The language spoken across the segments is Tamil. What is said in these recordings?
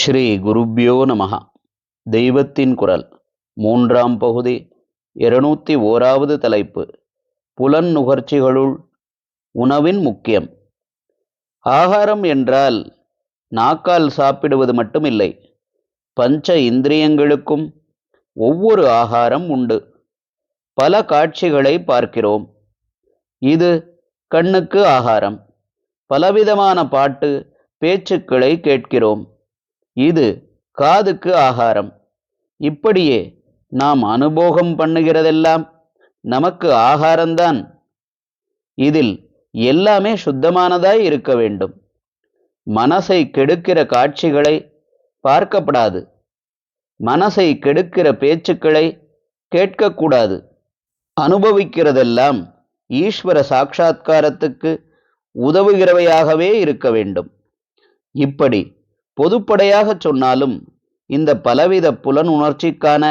ஸ்ரீ குருப்யோ நமஹ. தெய்வத்தின் குரல் மூன்றாம் பகுதி 201வது தலைப்பு. புலன் நுகர்ச்சிகளுள் உணவின் முக்கியம். ஆகாரம் என்றால் நாக்கால் சாப்பிடுவது மட்டுமில்லை. பஞ்ச இந்திரியங்களுக்கும் ஒவ்வொரு ஆகாரம் உண்டு. பல காட்சிகளை பார்க்கிறோம். இது கண்ணுக்கு ஆகாரம். பலவிதமான பாட்டு பேச்சுக்களை கேட்கிறோம். இது காதுக்கு ஆகாரம். இப்படியே நாம் அனுபோகம் பண்ணுகிறதெல்லாம் நமக்கு ஆகாரம்தான். இதில் எல்லாமே சுத்தமானதாய் இருக்க வேண்டும். மனசை கெடுக்கிற காட்சிகளை பார்க்கப்படாது. மனசை கெடுக்கிற பேச்சுக்களை கேட்கக்கூடாது. அனுபவிக்கிறதெல்லாம் ஈஸ்வர சாட்சா்காரத்துக்கு உதவுகிறவையாகவே இருக்க வேண்டும். இப்படி பொதுப்படையாக சொன்னாலும் இந்த பலவித புலன் உணர்ச்சிக்கான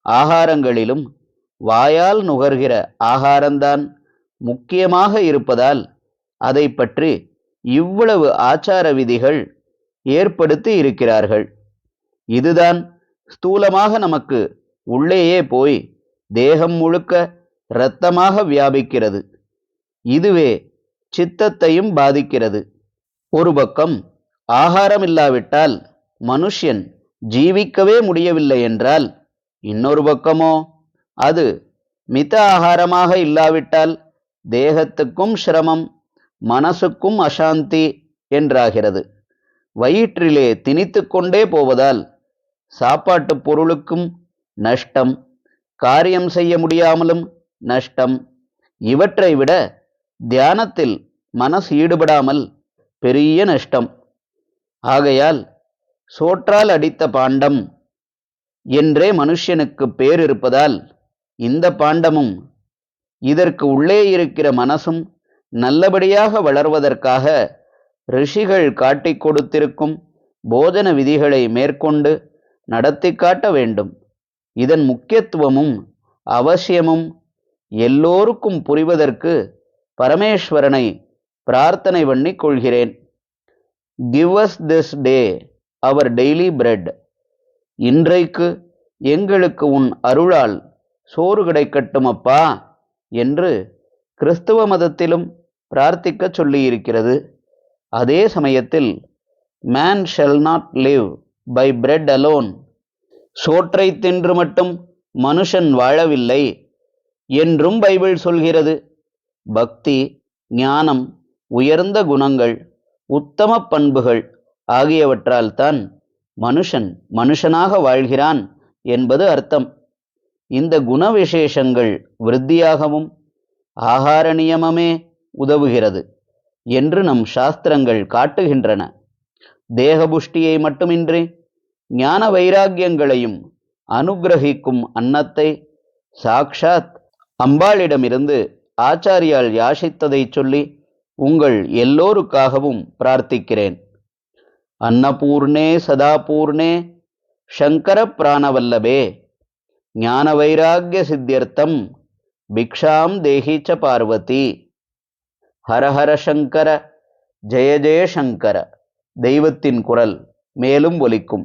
ஆகாரங்களிலும் வாயால் நுகர்கிற ஆகாரம்தான் முக்கியமாக இருப்பதால் அதை பற்றி இவ்வளவு ஆச்சார விதிகள் ஏற்படுத்தி இருக்கிறார்கள். இதுதான் ஸ்தூலமாக நமக்கு உள்ளேயே போய் தேகம் முழுக்க இரத்தமாக வியாபிக்கிறது. இதுவே சித்தத்தையும் பாதிக்கிறது. ஒரு பக்கம் ஆகாரம் இல்லாவிட்டால் மனுஷன் ஜீவிக்கவே முடியவில்லை என்றால், இன்னொரு பக்கமோ அது மித ஆகாரமாக இல்லாவிட்டால் தேகத்துக்கும் சிரமம், மனசுக்கும் அசாந்தி என்றாகிறது. வயிற்றிலே திணித்து கொண்டே போவதால் சாப்பாட்டு பொருளுக்கும் நஷ்டம், காரியம் செய்ய முடியாமலும் நஷ்டம். இவற்றை விட தியானத்தில் மனசு ஈடுபடாமல் பெரிய நஷ்டம். ஆகையால் சோற்றால் அடித்த பாண்டம் என்றே மனுஷனுக்கு பேர் இருப்பதால் இந்த பாண்டமும் இதற்கு உள்ளே இருக்கிற மனசும் நல்லபடியாக வளர்வதற்காக ரிஷிகள் காட்டிக் கொடுத்திருக்கும் போஜன விதிகளை மேற்கொண்டு நடத்தி காட்ட வேண்டும். இதன் முக்கியத்துவமும் அவசியமும் எல்லோருக்கும் புரிவதற்கு பரமேஸ்வரனை பிரார்த்தனை பண்ணிக் கொள்கிறேன். Give us this day our daily bread. இன்றைக்கு எங்களுக்கு உன் அருளால் சோறு கிடைக்கட்டும் அப்பா என்று கிறிஸ்தவ மதத்திலும் பிரார்த்திக்க சொல்லியிருக்கிறது. அதே சமயத்தில் man shall not live by bread alone, சோற்றை தின்று மட்டும் மனுஷன் வாழவில்லை என்றும் பைபிள் சொல்கிறது. பக்தி, ஞானம், உயர்ந்த குணங்கள், உத்தம பண்புகள் ஆகியவற்றால் தான் மனுஷன் மனுஷனாக வாழ்கிறான் என்பது அர்த்தம். இந்த குண விசேஷங்கள் விருத்தியாகவும் ஆகார நியமமே உதவுகிறது என்று நம் சாஸ்திரங்கள் காட்டுகின்றன. தேகபுஷ்டியை மட்டுமின்றி ஞான வைராக்கியங்களையும் அனுகிரகிக்கும் அன்னத்தை சாக்ஷாத் அம்பாளிடமிருந்து ஆச்சாரியால் யாசித்ததை சொல்லி உங்கள் எல்லோருக்காகவும் பிரார்த்திக்கிறேன். அன்னபூர்ணே சதாபூர்ணே சங்கர பிராணவல்லபே ஞான வைராக்கிய சித்தியர்த்தம் பிக்ஷாம் தேஹிச்ச பார்வதி. ஹரஹர சங்கர, ஜெய ஜெய சங்கர. தெய்வத்தின் குரல் மேலும் ஒலிக்கும்.